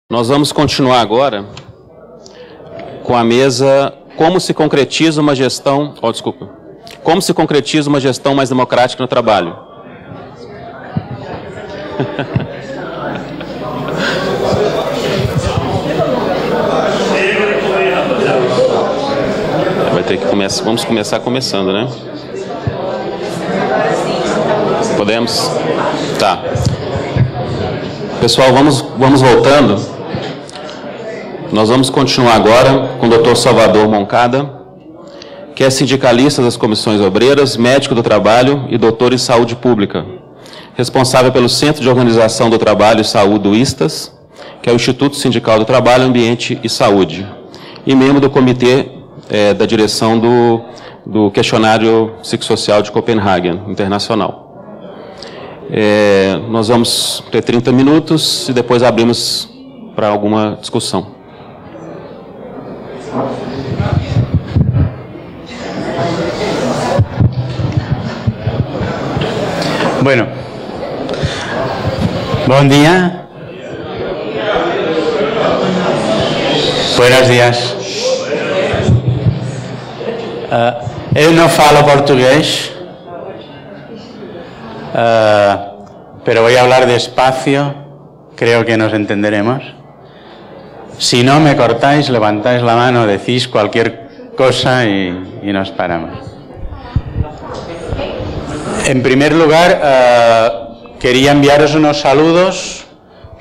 Nós vamos continuar agora com a mesa Como se concretiza uma gestão... Como se concretiza uma gestão mais democrática no trabalho. Vai ter que começar... Vamos começar começando, né? Podemos? Tá. Pessoal, vamos voltando. Nós vamos continuar agora com o Dr. Salvador Moncada, que é sindicalista das comissões obreiras, médico do trabalho e doutor em saúde pública, responsável pelo Centro de Organização do Trabalho e Saúde, o ISTAS, que é o Instituto Sindical do Trabalho, Ambiente e Saúde, e membro do comitê da direção do Questionário Psicossocial de Copenhague, internacional. Nós vamos ter 30 minutos e depois abrimos para alguma discussão. Bueno, buen día. Buenos días. Eu no falo portugués, pero voy a hablar despacio, creo que nos entenderemos. Si no me cortáis, levantáis la mano, decís cualquier cosa y nos paramos. En primer lugar, quería enviaros unos saludos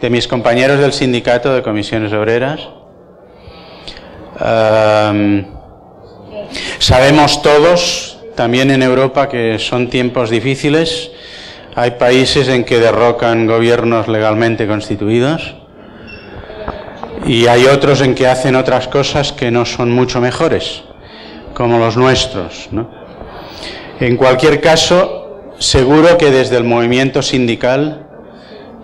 de mis compañeros del Sindicato de Comisiones Obreras. Sabemos todos, también en Europa, que son tiempos difíciles. Hay países en que derrocan gobiernos legalmente constituidos y hay otros en que hacen otras cosas que no son mucho mejores, como los nuestros, ¿no? En cualquier caso, seguro que desde el movimiento sindical,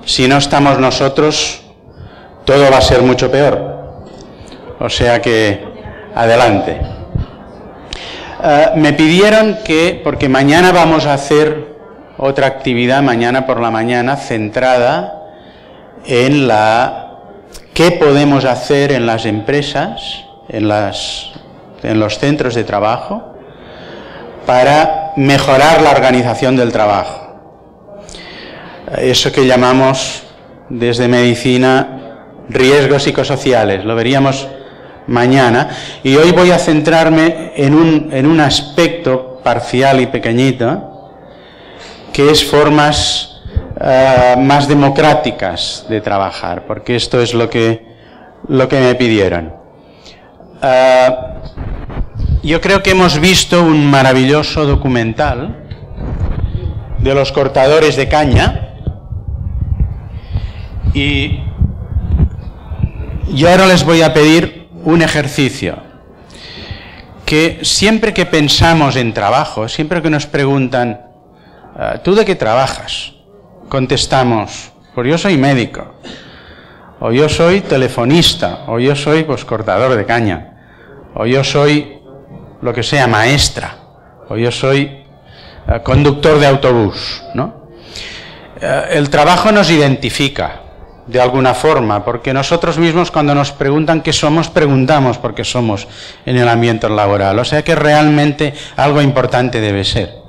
si no estamos nosotros, todo va a ser mucho peor. O sea que, adelante. Me pidieron que, porque mañana vamos a hacer otra actividad, mañana por la mañana, centrada en qué podemos hacer en las empresas, en los centros de trabajo, para mejorar la organización del trabajo. Eso que llamamos desde medicina riesgos psicosociales, lo veríamos mañana. Y hoy voy a centrarme en un aspecto parcial y pequeñito, que es formas más democráticas de trabajar, porque esto es lo que me pidieron. Yo creo que hemos visto un maravilloso documental de los cortadores de caña y yo ahora les voy a pedir un ejercicio, que siempre que pensamos en trabajo, siempre que nos preguntan ¿tú de qué trabajas? Contestamos, pues yo soy médico, o yo soy telefonista, o yo soy pues cortador de caña, o yo soy lo que sea, maestra, o yo soy conductor de autobús, ¿no? El trabajo nos identifica de alguna forma, porque nosotros mismos cuando nos preguntan qué somos, preguntamos por qué somos en el ambiente laboral, o sea que realmente algo importante debe ser.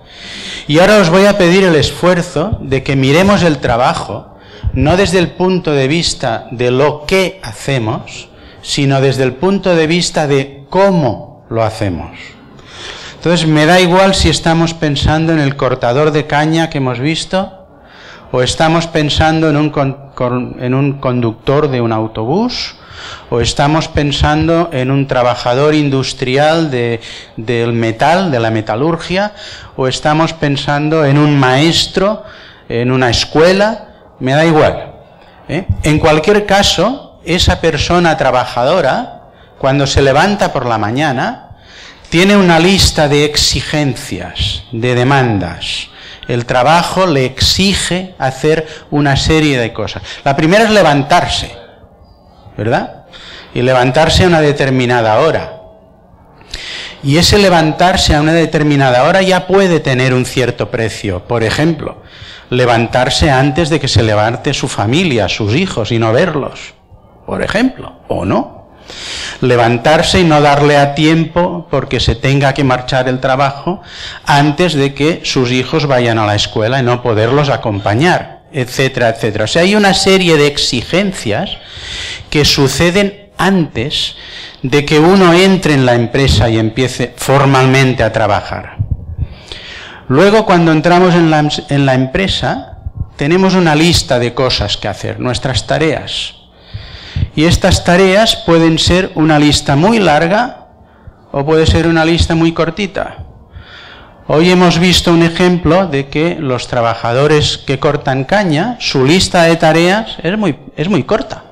Y ahora os voy a pedir el esfuerzo de que miremos el trabajo, no desde el punto de vista de lo que hacemos, sino desde el punto de vista de cómo lo hacemos. Entonces me da igual si estamos pensando en el cortador de caña que hemos visto, o estamos pensando en un conductor de un autobús, o estamos pensando en un trabajador industrial del metal, de la metalurgia, o estamos pensando en un maestro en una escuela, me da igual, ¿eh? En cualquier caso, esa persona trabajadora, cuando se levanta por la mañana, tiene una lista de exigencias, de demandas. El trabajo le exige hacer una serie de cosas. La primera es levantarse, ¿verdad? Y levantarse a una determinada hora. Y ese levantarse a una determinada hora ya puede tener un cierto precio. Por ejemplo, levantarse antes de que se levante su familia, sus hijos, y no verlos. por ejemplo, o no. Levantarse y no darle a tiempo porque se tenga que marchar el trabajo antes de que sus hijos vayan a la escuela y no poderlos acompañar, etcétera, etcétera. O sea, hay una serie de exigencias que suceden antes de que uno entre en la empresa y empiece formalmente a trabajar. Luego, cuando entramos en la empresa, tenemos una lista de cosas que hacer, nuestras tareas. Y estas tareas pueden ser una lista muy larga o puede ser una lista muy cortita. Hoy hemos visto un ejemplo de que los trabajadores que cortan caña, su lista de tareas es muy corta.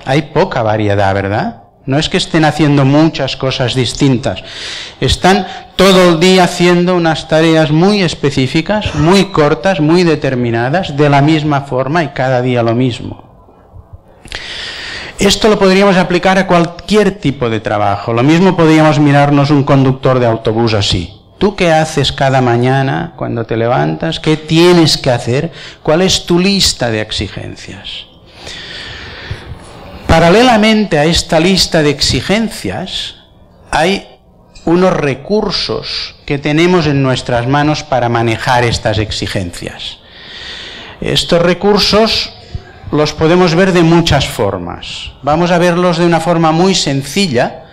Hay poca variedad, ¿verdad? No es que estén haciendo muchas cosas distintas. Están todo el día haciendo unas tareas muy específicas, muy cortas, muy determinadas, de la misma forma y cada día lo mismo. Esto lo podríamos aplicar a cualquier tipo de trabajo. Lo mismo podríamos mirarnos un conductor de autobús así. ¿Tú qué haces cada mañana cuando te levantas? ¿Qué tienes que hacer? ¿Cuál es tu lista de exigencias? Paralelamente a esta lista de exigencias, hay unos recursos que tenemos en nuestras manos para manejar estas exigencias. Estos recursos los podemos ver de muchas formas. Vamos a verlos de una forma muy sencilla,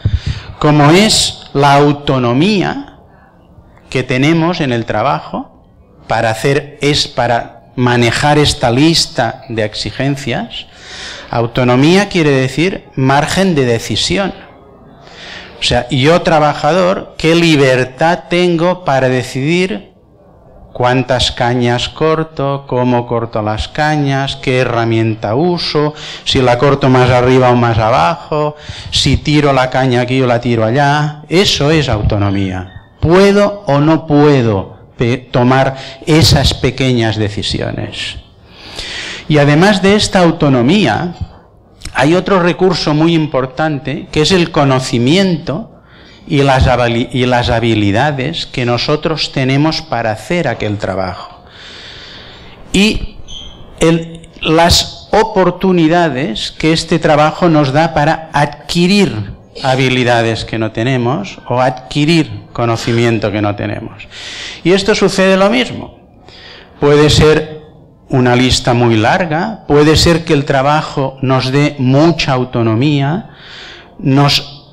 como es la autonomía que tenemos en el trabajo para manejar esta lista de exigencias. Autonomía quiere decir margen de decisión. O sea, yo trabajador, ¿qué libertad tengo para decidir cuántas cañas corto, cómo corto las cañas, qué herramienta uso, si la corto más arriba o más abajo, si tiro la caña aquí o la tiro allá? Eso es autonomía. ¿Puedo o no puedo tomar esas pequeñas decisiones? Y además de esta autonomía, hay otro recurso muy importante, que es el conocimiento y las habilidades que nosotros tenemos para hacer aquel trabajo. Y las oportunidades que este trabajo nos da para adquirir habilidades que no tenemos o adquirir conocimiento que no tenemos. Y esto sucede lo mismo. Puede ser una lista muy larga, puede ser que el trabajo nos dé mucha autonomía, nos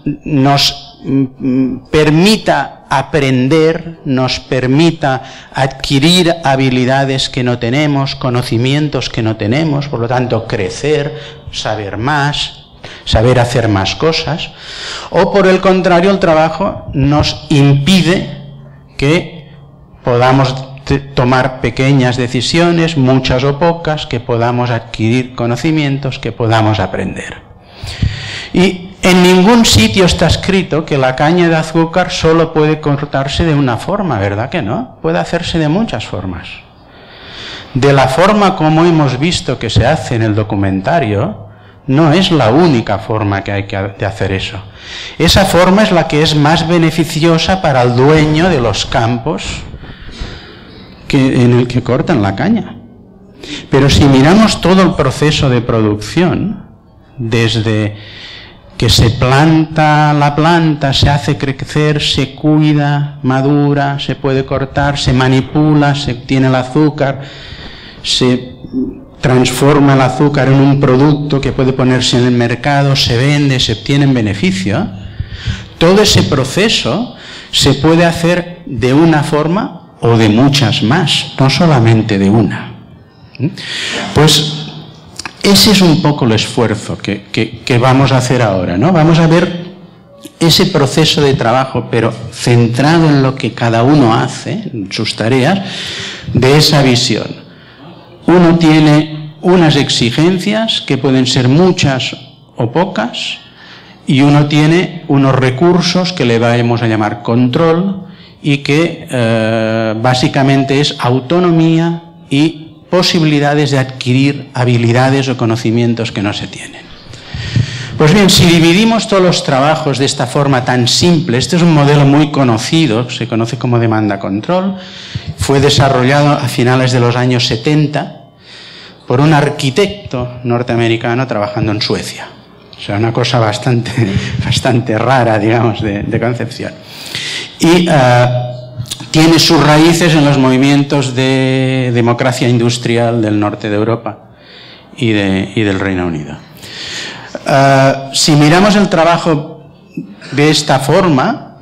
permita aprender, nos permita adquirir habilidades que no tenemos, conocimientos que no tenemos, por lo tanto crecer, saber más, saber hacer más cosas. O por el contrario, el trabajo nos impide que podamos tomar pequeñas decisiones, muchas o pocas, que podamos adquirir conocimientos, que podamos aprender. Y en ningún sitio está escrito que la caña de azúcar solo puede cortarse de una forma, ¿verdad que no? Puede hacerse de muchas formas. De la forma como hemos visto que se hace en el documentario, no es la única forma que hay de hacer eso. Esa forma es la que es más beneficiosa para el dueño de los campos en el que cortan la caña. Pero si miramos todo el proceso de producción, desde que se planta la planta, se hace crecer, se cuida, madura, se puede cortar, se manipula, se obtiene el azúcar, se transforma el azúcar en un producto que puede ponerse en el mercado, se vende, se obtiene beneficio. Todo ese proceso se puede hacer de una forma o de muchas más, no solamente de una. Pues ese es un poco el esfuerzo que vamos a hacer ahora, ¿no? Vamos a ver ese proceso de trabajo, pero centrado en lo que cada uno hace, en sus tareas, de esa visión. Uno tiene unas exigencias que pueden ser muchas o pocas, y uno tiene unos recursos que le vamos a llamar control, y que básicamente es autonomía y posibilidades de adquirir habilidades o conocimientos que no se tienen. Pues bien, si dividimos todos los trabajos de esta forma tan simple, este es un modelo muy conocido, se conoce como demanda-control, fue desarrollado a finales de los años 70 por un arquitecto arquitecto norteamericano trabajando en Suecia. O sea, una cosa bastante rara, digamos, de concepción. Y tiene sus raíces en los movimientos de democracia industrial del norte de Europa y del Reino Unido. Si miramos el trabajo de esta forma,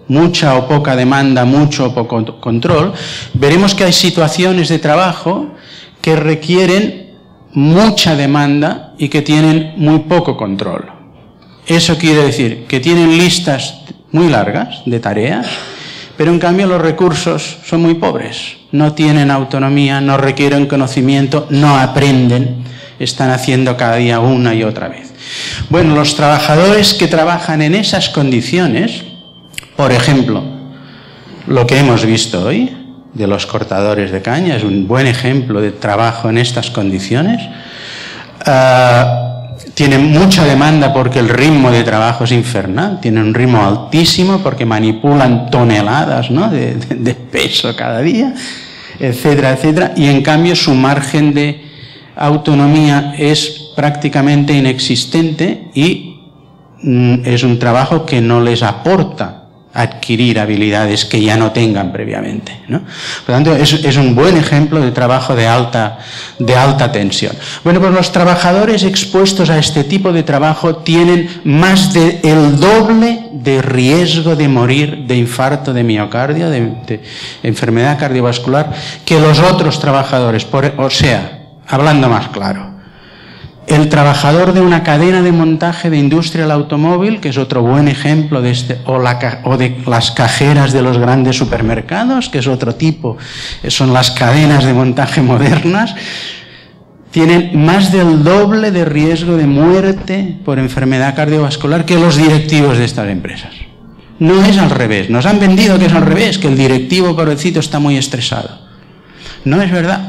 mucha o poca demanda, mucho o poco control, veremos que hay situaciones de trabajo que requieren mucha demanda y que tienen muy poco control. Eso quiere decir que tienen listas muy largas de tareas, pero en cambio los recursos son muy pobres. No tienen autonomía, no requieren conocimiento, no aprenden, están haciendo cada día una y otra vez. Bueno, los trabajadores que trabajan en esas condiciones, por ejemplo, lo que hemos visto hoy de los cortadores de caña es un buen ejemplo de trabajo en estas condiciones. Tienen mucha demanda porque el ritmo de trabajo es infernal, tienen un ritmo altísimo porque manipulan toneladas, ¿no?, de peso cada día, etcétera, etcétera, y en cambio su margen de autonomía es prácticamente inexistente y es un trabajo que no les aporta adquirir habilidades que ya no tengan previamente, ¿no? Por lo tanto, es un buen ejemplo de trabajo de alta tensión. Bueno, pues los trabajadores expuestos a este tipo de trabajo tienen más del doble de riesgo de morir de infarto de miocardio, de enfermedad cardiovascular, que los otros trabajadores. O sea, hablando más claro, el trabajador de una cadena de montaje de industria del automóvil, que es otro buen ejemplo de o de las cajeras de los grandes supermercados, que es otro tipo, son las cadenas de montaje modernas, tienen más del doble de riesgo de muerte por enfermedad cardiovascular que los directivos de estas empresas. No es al revés, nos han vendido que es al revés, que el directivo pobrecito está muy estresado. No es verdad.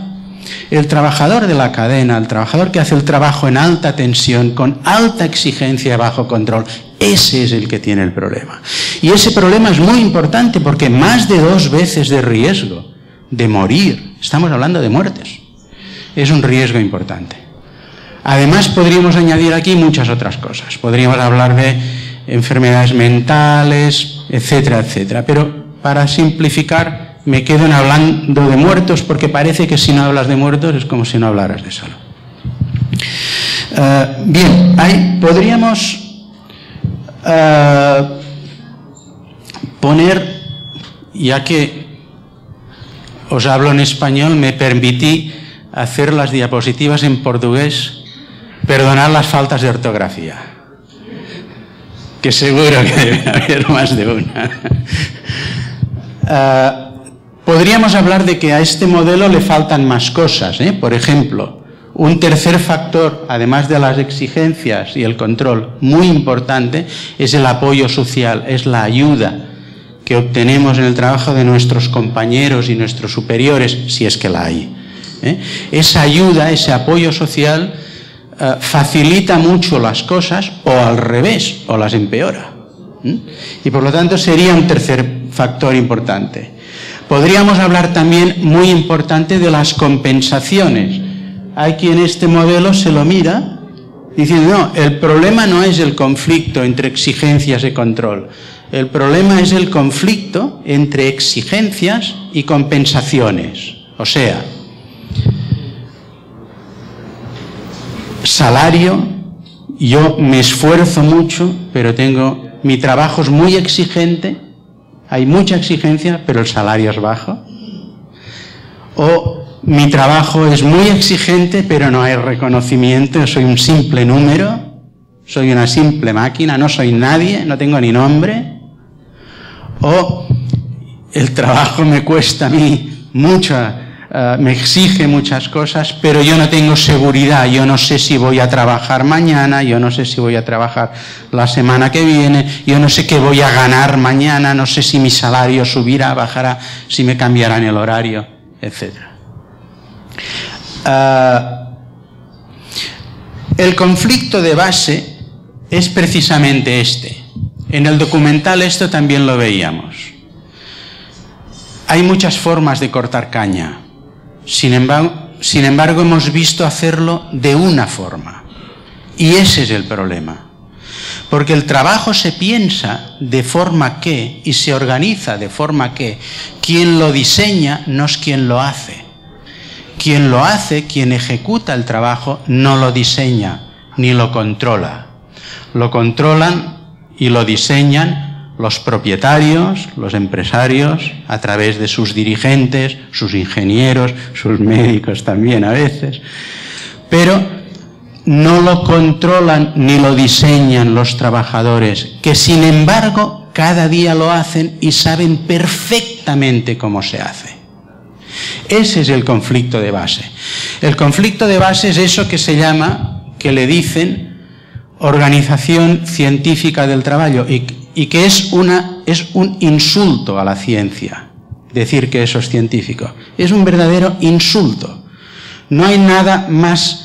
El trabajador de la cadena, el trabajador que hace el trabajo en alta tensión, con alta exigencia y bajo control, ese es el que tiene el problema. Y ese problema es muy importante porque más de 2 veces de riesgo de morir, estamos hablando de muertes, es un riesgo importante. Además, podríamos añadir aquí muchas otras cosas. Podríamos hablar de enfermedades mentales, etcétera, etcétera. Pero para simplificar, me quedo en hablando de muertos porque parece que si no hablas de muertos es como si no hablaras de salud. Bien, ahí podríamos poner, ya que os hablo en español, me permití hacer las diapositivas en portugués, perdonad las faltas de ortografía, que seguro que debe haber más de una. Podríamos hablar de que a este modelo le faltan más cosas, ¿eh? Por ejemplo, un tercer factor, además de las exigencias y el control, muy importante, es el apoyo social, es la ayuda que obtenemos en el trabajo de nuestros compañeros y nuestros superiores, si es que la hay, ¿eh? Esa ayuda, ese apoyo social, facilita mucho las cosas o al revés, o las empeora. Y por lo tanto sería un tercer factor importante. Podríamos hablar también, muy importante, de las compensaciones. Hay quien este modelo se lo mira diciendo, no, el problema no es el conflicto entre exigencias y control. El problema es el conflicto entre exigencias y compensaciones. O sea, salario, yo me esfuerzo mucho, pero mi trabajo es muy exigente, hay mucha exigencia, pero el salario es bajo. O mi trabajo es muy exigente, pero no hay reconocimiento, soy un simple número, soy una simple máquina, no soy nadie, no tengo ni nombre. O el trabajo me cuesta a mí mucho, me exige muchas cosas, pero yo no tengo seguridad, yo no sé si voy a trabajar mañana, yo no sé si voy a trabajar la semana que viene, yo no sé qué voy a ganar mañana, no sé si mi salario subirá, bajará, si me cambiarán el horario, etc. El conflicto de base es precisamente este. En el documental esto también lo veíamos. Hay muchas formas de cortar caña. Sin embargo, sin embargo, hemos visto hacerlo de una forma. Y ese es el problema. Porque el trabajo se piensa de forma que, y se organiza de forma que, quien lo diseña no es quien lo hace. Quien lo hace, quien ejecuta el trabajo, no lo diseña ni lo controla. Lo controlan y lo diseñan los propietarios, los empresarios, a través de sus dirigentes, sus ingenieros, sus médicos también a veces. Pero no lo controlan ni lo diseñan los trabajadores, que sin embargo cada día lo hacen y saben perfectamente cómo se hace. Ese es el conflicto de base. El conflicto de base es eso que se llama, que le dicen organización científica del trabajo, y que es un insulto a la ciencia decir que eso es científico. Es un verdadero insulto. No hay nada más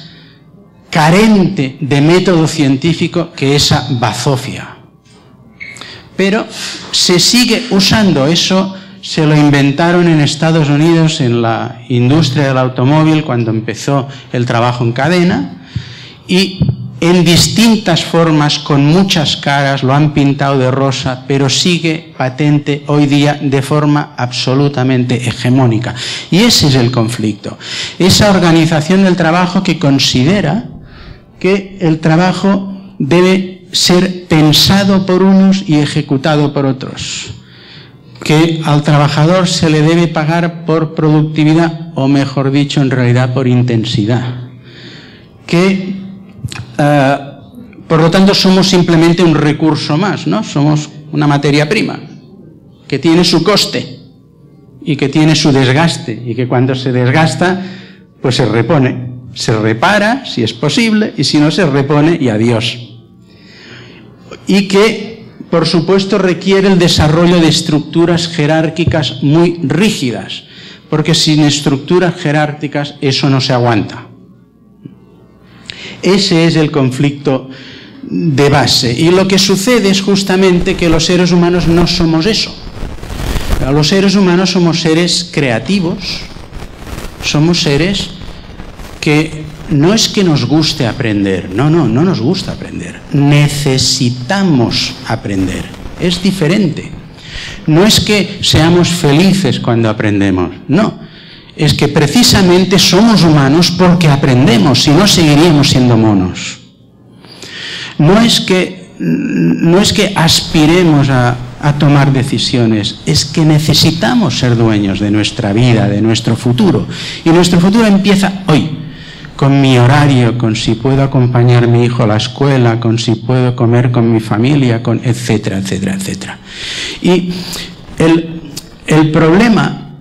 carente de método científico que esa bazofia. Pero se sigue usando eso. Se lo inventaron en Estados Unidos en la industria del automóvil cuando empezó el trabajo en cadena, y en distintas formas, con muchas caras, lo han pintado de rosa, pero sigue patente hoy día de forma absolutamente hegemónica. Y ese es el conflicto. Esa organización del trabajo que considera que el trabajo debe ser pensado por unos y ejecutado por otros. Que al trabajador se le debe pagar por productividad, o mejor dicho, en realidad por intensidad. Que, por lo tanto, somos simplemente un recurso más, ¿no? Somos una materia prima que tiene su coste y que tiene su desgaste, y que cuando se desgasta, pues se repone. Se repara, si es posible, y si no, se repone y adiós. Y que, por supuesto, requiere el desarrollo de estructuras jerárquicas muy rígidas, porque sin estructuras jerárquicas eso no se aguanta. Ese es el conflicto de base. Y lo que sucede es justamente que los seres humanos no somos eso. Los seres humanos somos seres creativos, somos seres que no es que nos guste aprender, no nos gusta aprender, necesitamos aprender, es diferente. No es que seamos felices cuando aprendemos, no, es que precisamente somos humanos porque aprendemos, si no seguiríamos siendo monos. No es que aspiremos a tomar decisiones, es que necesitamos ser dueños de nuestra vida, de nuestro futuro, y nuestro futuro empieza hoy, con mi horario, con si puedo acompañar a mi hijo a la escuela, con si puedo comer con mi familia, con etcétera, etcétera, etcétera. Y el problema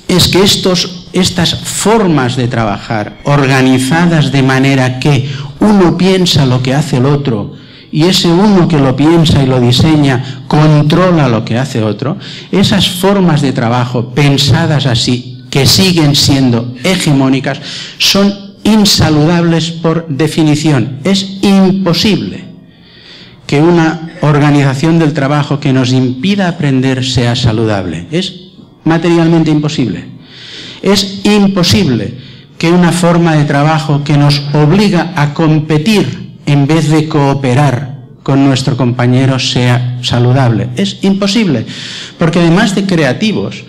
es que estas formas de trabajar, organizadas de manera que uno piensa lo que hace el otro, y ese uno que lo piensa y lo diseña controla lo que hace otro, esas formas de trabajo pensadas así, que siguen siendo hegemónicas, son insaludables por definición. Es imposible que una organización del trabajo que nos impida aprender sea saludable. Es materialmente imposible. Es imposible que una forma de trabajo que nos obliga a competir en vez de cooperar con nuestro compañero sea saludable. Es imposible, porque además de creativos,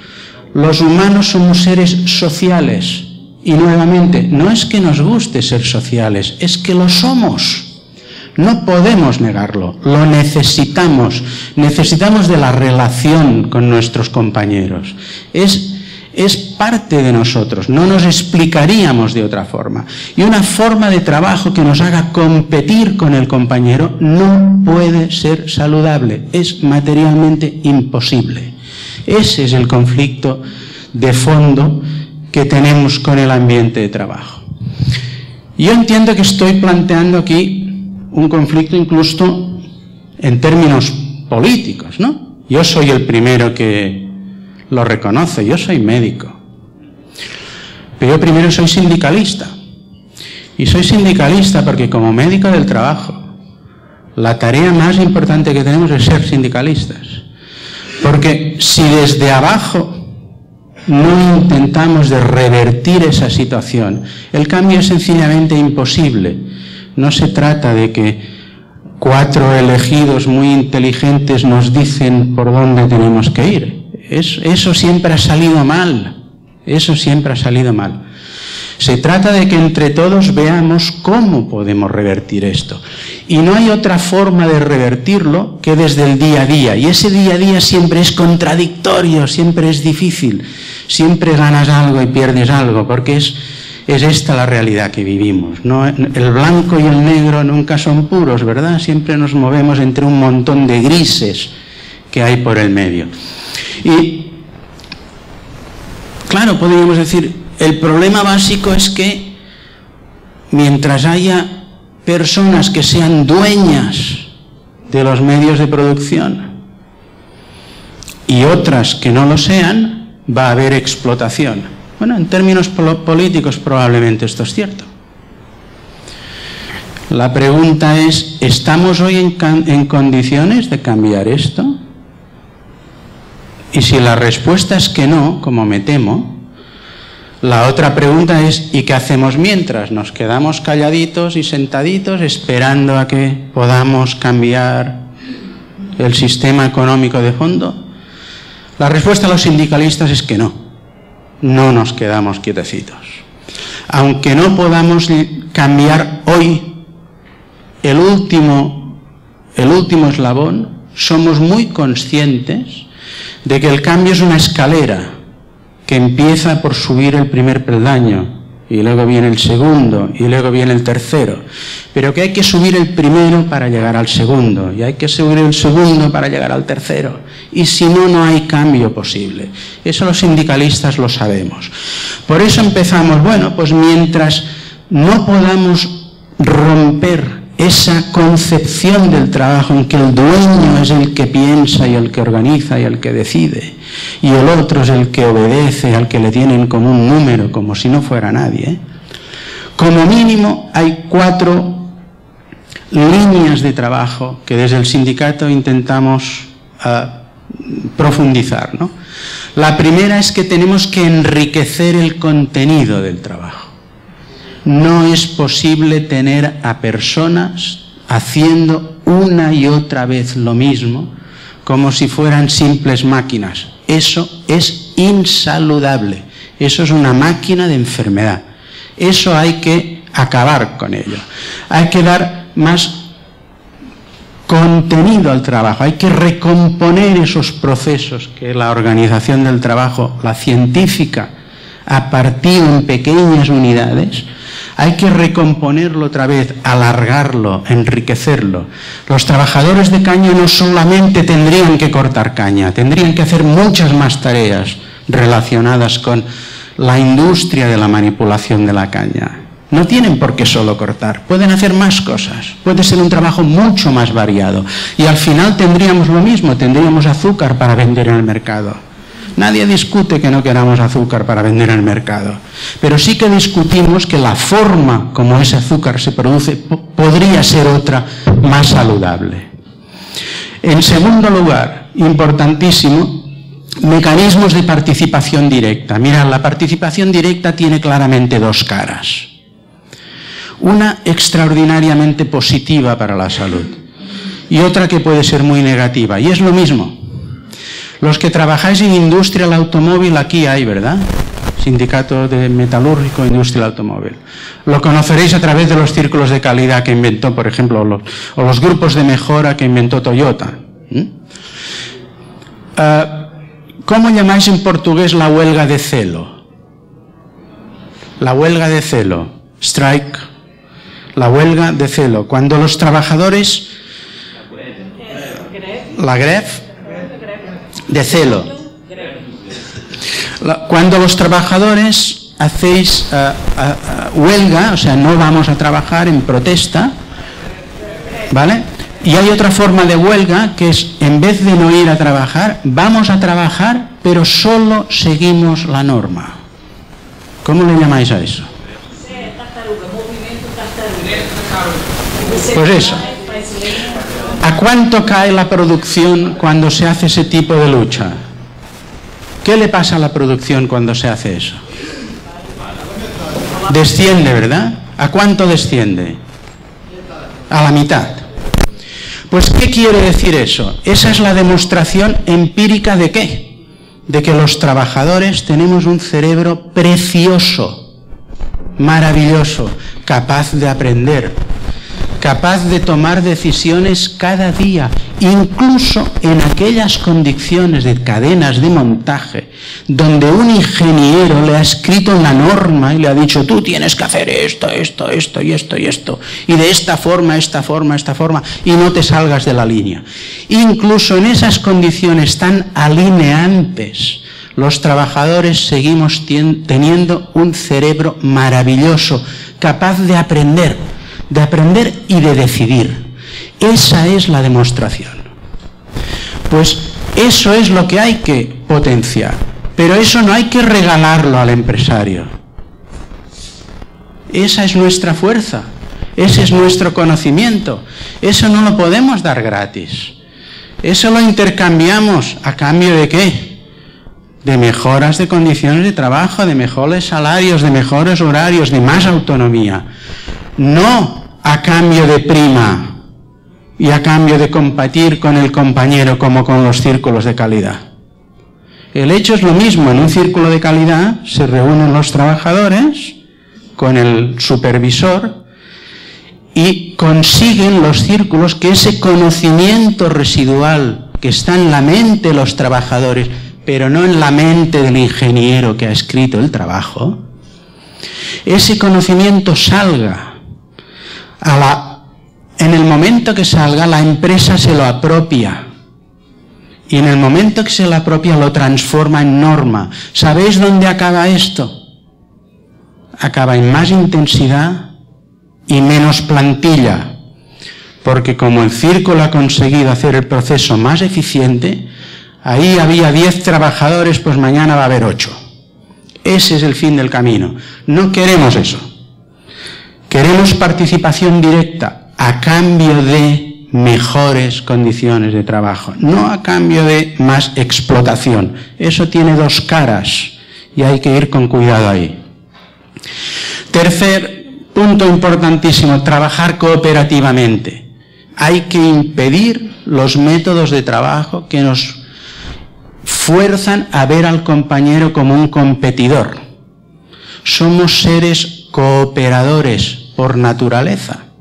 los humanos somos seres sociales. Y nuevamente, no es que nos guste ser sociales, es que lo somos. No podemos negarlo, lo necesitamos. Necesitamos de la relación con nuestros compañeros. Es parte de nosotros, no nos explicaríamos de otra forma. Y una forma de trabajo que nos haga competir con el compañero no puede ser saludable, es materialmente imposible. Ese es el conflicto de fondo que tenemos con el ambiente de trabajo. Yo entiendo que estoy planteando aquí un conflicto incluso en términos políticos, ¿no? Yo soy el primero que lo reconoce, yo soy médico. Pero yo primero soy sindicalista. Y soy sindicalista porque como médico del trabajo, la tarea más importante que tenemos es ser sindicalistas. Porque si desde abajo no intentamos de revertir esa situación, el cambio es sencillamente imposible. No se trata de que 4 elegidos muy inteligentes nos dicen por dónde tenemos que ir. Eso siempre ha salido mal. Eso siempre ha salido mal. Se trata de que entre todos veamos cómo podemos revertir esto. Y no hay otra forma de revertirlo que desde el día a día. Y ese día a día siempre es contradictorio, siempre es difícil. Siempre ganas algo y pierdes algo, porque es esta la realidad que vivimos, ¿no? El blanco y el negro nunca son puros, ¿verdad? Siempre nos movemos entre un montón de grises que hay por el medio. Y, claro, podríamos decir, el problema básico es que mientras haya personas que sean dueñas de los medios de producción y otras que no lo sean, va a haber explotación. Bueno, en términos políticos probablemente esto es cierto. La pregunta es, ¿estamos hoy en condiciones de cambiar esto? Y si la respuesta es que no, como me temo, la otra pregunta es, ¿y qué hacemos mientras? ¿Nos quedamos calladitos y sentaditos esperando a que podamos cambiar el sistema económico de fondo? La respuesta a los sindicalistas es que no. No nos quedamos quietecitos. Aunque no podamos cambiar hoy el último eslabón, somos muy conscientes de que el cambio es una escalera que empieza por subir el primer peldaño, y luego viene el segundo, y luego viene el tercero, pero que hay que subir el primero para llegar al segundo, y hay que subir el segundo para llegar al tercero, y si no, no hay cambio posible. Eso los sindicalistas lo sabemos. Por eso empezamos, bueno, pues mientras no podamos romper esa concepción del trabajo en que el dueño es el que piensa y el que organiza y el que decide, y el otro es el que obedece, al que le tienen como un número, como si no fuera nadie. Como mínimo hay 4 líneas de trabajo que desde el sindicato intentamos profundizar, ¿no? La primera es que tenemos que enriquecer el contenido del trabajo. No es posible tener a personas haciendo una y otra vez lo mismo, como si fueran simples máquinas. Eso es insaludable. Eso es una máquina de enfermedad. Eso hay que acabar con ello. Hay que dar más contenido al trabajo. Hay que recomponer esos procesos que la organización del trabajo, la científica, ha partido en pequeñas unidades. Hay que recomponerlo otra vez, alargarlo, enriquecerlo. Los trabajadores de caña no solamente tendrían que cortar caña, tendrían que hacer muchas más tareas relacionadas con la industria de la manipulación de la caña. No tienen por qué solo cortar, pueden hacer más cosas. Puede ser un trabajo mucho más variado. Y al final tendríamos lo mismo, tendríamos azúcar para vender en el mercado. Nadie discute que no queramos azúcar para vender en el mercado, pero sí que discutimos que la forma como ese azúcar se produce podría ser otra más saludable. En segundo lugar, importantísimo, mecanismos de participación directa. Mirad, la participación directa tiene claramente 2 caras. Una extraordinariamente positiva para la salud y otra que puede ser muy negativa, y es lo mismo. Los que trabajáis en industria del automóvil, aquí hay, ¿verdad? Sindicato de Metalúrgico, Industria del Automóvil. Lo conoceréis a través de los círculos de calidad que inventó, por ejemplo, o los grupos de mejora que inventó Toyota. ¿Cómo llamáis en portugués la huelga de celo? La huelga de celo, strike, la huelga de celo. Cuando los trabajadores, la greve de celo. Cuando los trabajadores hacéis huelga, o sea, no vamos a trabajar en protesta, ¿vale? Y hay otra forma de huelga que es, en vez de no ir a trabajar, vamos a trabajar, pero solo seguimos la norma. ¿Cómo le llamáis a eso? Pues eso. ¿A cuánto cae la producción cuando se hace ese tipo de lucha? ¿Qué le pasa a la producción cuando se hace eso? Desciende, ¿verdad? ¿A cuánto desciende? A la mitad. Pues, ¿qué quiere decir eso? Esa es la demostración empírica ¿de qué? De que los trabajadores tenemos un cerebro precioso, maravilloso, capaz de aprender, capaz de tomar decisiones cada día, incluso en aquellas condiciones de cadenas de montaje, donde un ingeniero le ha escrito una norma y le ha dicho, tú tienes que hacer esto, esto, esto y esto y esto, y de esta forma, esta forma, esta forma, y no te salgas de la línea. Incluso en esas condiciones tan alineantes, los trabajadores seguimos teniendo un cerebro maravilloso, capaz de aprender y de decidir. Esa es la demostración. Pues eso es lo que hay que potenciar, pero eso no hay que regalarlo al empresario. Esa es nuestra fuerza, ese es nuestro conocimiento, eso no lo podemos dar gratis. Eso lo intercambiamos a cambio ¿de qué? De mejoras de condiciones de trabajo, de mejores salarios, de mejores horarios, de más autonomía. No a cambio de prima y a cambio de competir con el compañero como con los círculos de calidad. El hecho es lo mismo. En un círculo de calidad se reúnen los trabajadores con el supervisor y consiguen los círculos que ese conocimiento residual que está en la mente de los trabajadores, pero no en la mente del ingeniero que ha escrito el trabajo, ese conocimiento salga. En el momento que salga, la empresa se lo apropia. Y en el momento que se lo apropia, lo transforma en norma. ¿Sabéis dónde acaba esto? Acaba en más intensidad y menos plantilla. Porque como el círculo ha conseguido hacer el proceso más eficiente, ahí había 10 trabajadores, pues mañana va a haber 8. Ese es el fin del camino. No queremos eso. Queremos participación directa a cambio de mejores condiciones de trabajo, no a cambio de más explotación. Eso tiene dos caras y hay que ir con cuidado ahí. Tercer punto importantísimo, trabajar cooperativamente. Hay que impedir los métodos de trabajo que nos fuerzan a ver al compañero como un competidor. Somos seres cooperadores por naturaleza.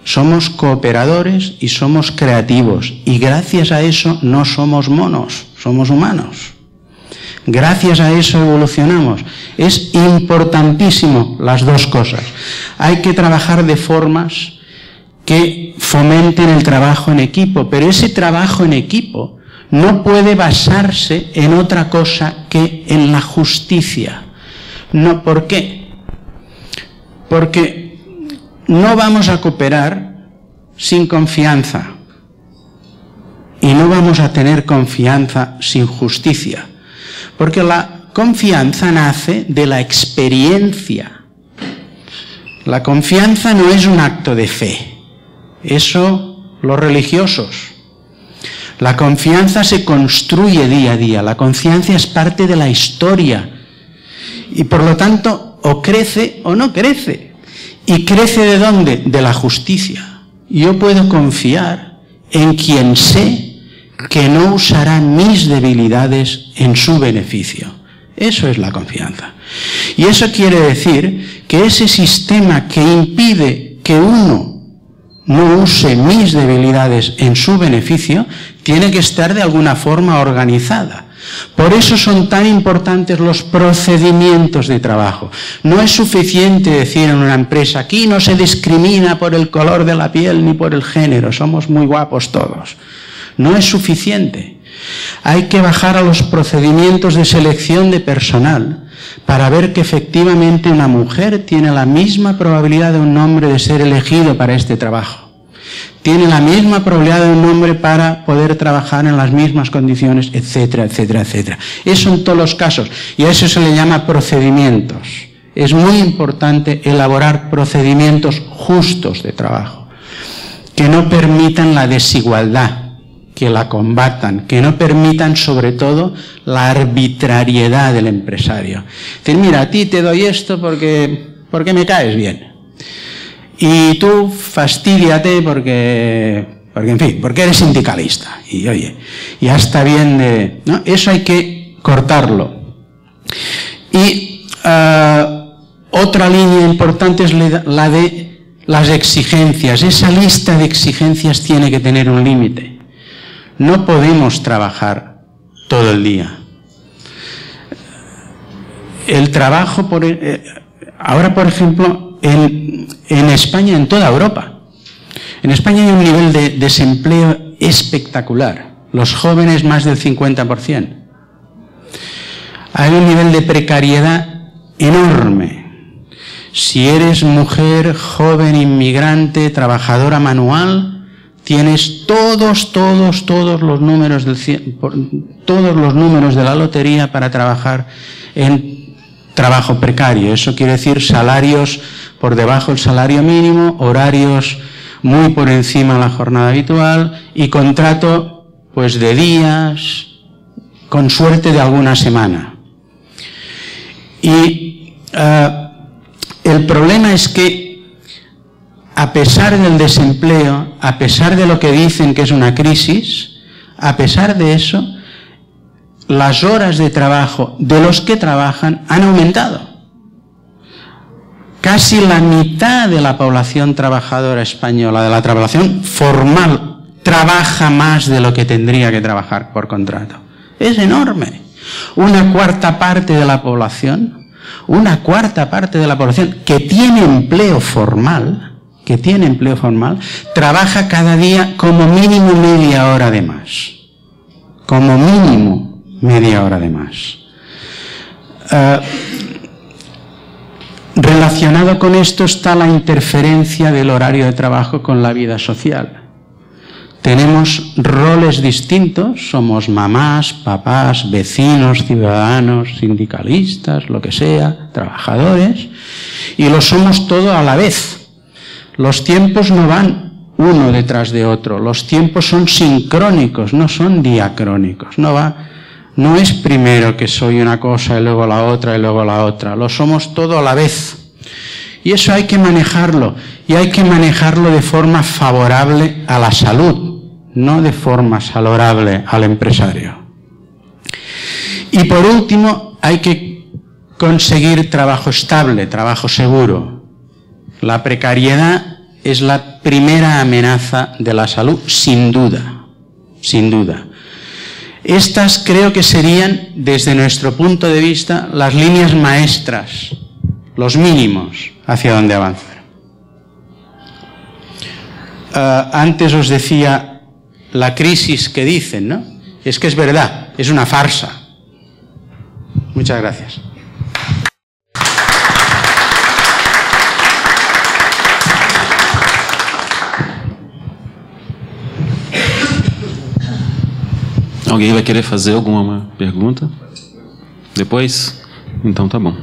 Somos cooperadores y somos creativos. Y gracias a eso no somos monos, somos humanos. Gracias a eso evolucionamos. Es importantísimo las dos cosas. Hay que trabajar de formas que fomenten el trabajo en equipo, pero ese trabajo en equipo no puede basarse en otra cosa que en la justicia. No, ¿por qué? Porque no vamos a cooperar sin confianza y no vamos a tener confianza sin justicia, porque la confianza nace de la experiencia. La confianza no es un acto de fe, eso los religiosos. La confianza se construye día a día, la confianza es parte de la historia y por lo tanto o crece o no crece. ¿Y crece de dónde? De la justicia. Yo puedo confiar en quien sé que no usará mis debilidades en su beneficio. Eso es la confianza. Y eso quiere decir que ese sistema que impide que uno no use mis debilidades en su beneficio, tiene que estar de alguna forma organizada. Por eso son tan importantes los procedimientos de trabajo. No es suficiente decir en una empresa, aquí no se discrimina por el color de la piel ni por el género, somos muy guapos todos. No es suficiente. Hay que bajar a los procedimientos de selección de personal para ver que efectivamente una mujer tiene la misma probabilidad de un hombre de ser elegido para este trabajo. Tiene la misma probabilidad de un hombre para poder trabajar en las mismas condiciones, etcétera, etcétera, etcétera. Eso en todos los casos. Y a eso se le llama procedimientos. Es muy importante elaborar procedimientos justos de trabajo, que no permitan la desigualdad que la combatan, que no permitan sobre todo la arbitrariedad del empresario. Decir, mira, a ti te doy esto porque me caes bien. Y tú fastídiate porque en fin, porque eres sindicalista. Y oye, ya está bien de... ¿no? Eso hay que cortarlo. Y otra línea importante es la de las exigencias. Esa lista de exigencias tiene que tener un límite. No podemos trabajar todo el día. El trabajo, ahora por ejemplo, en España, en toda Europa, en España hay un nivel de desempleo espectacular. Los jóvenes más del 50%. Hay un nivel de precariedad enorme. Si eres mujer, joven, inmigrante, trabajadora manual, tienes todos los números todos los números de la lotería para trabajar en trabajo precario. Eso quiere decir salarios por debajo del salario mínimo, horarios muy por encima de la jornada habitual y contrato pues de días, con suerte de alguna semana. Y el problema es que a pesar del desempleo, a pesar de lo que dicen que es una crisis, a pesar de eso, las horas de trabajo de los que trabajan han aumentado. Casi la mitad de la población trabajadora española, de la población formal, trabaja más de lo que tendría que trabajar por contrato. Es enorme. Una cuarta parte de la población que tiene empleo formal, trabaja cada día como mínimo media hora de más. Como mínimo media hora de más. Relacionado con esto está la interferencia del horario de trabajo con la vida social. Tenemos roles distintos, somos mamás, papás, vecinos, ciudadanos, sindicalistas, lo que sea, trabajadores, y lo somos todo a la vez. Los tiempos no van uno detrás de otro, los tiempos son sincrónicos, no son diacrónicos, no es primero que soy una cosa y luego la otra y luego la otra, lo somos todo a la vez. Y eso hay que manejarlo, y hay que manejarlo de forma favorable a la salud, no de forma saludable al empresario. Y por último, hay que conseguir trabajo estable, trabajo seguro. La precariedad es la primera amenaza de la salud, sin duda, sin duda. Estas creo que serían, desde nuestro punto de vista, las líneas maestras, los mínimos hacia donde avanzar. Antes os decía la crisis que dicen, ¿no? Es que es verdad, es una farsa. Muchas gracias. Alguém vai querer fazer alguma pergunta? Depois? Então tá bom.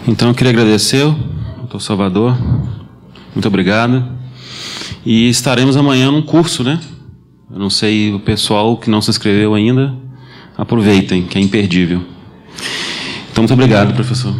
Então eu queria agradecer ao Dr. Salvador. Muito obrigado. E estaremos amanhã num curso, né? Eu não sei, o pessoal que não se inscreveu ainda, aproveitem, que é imperdível. Então muito obrigado, professor.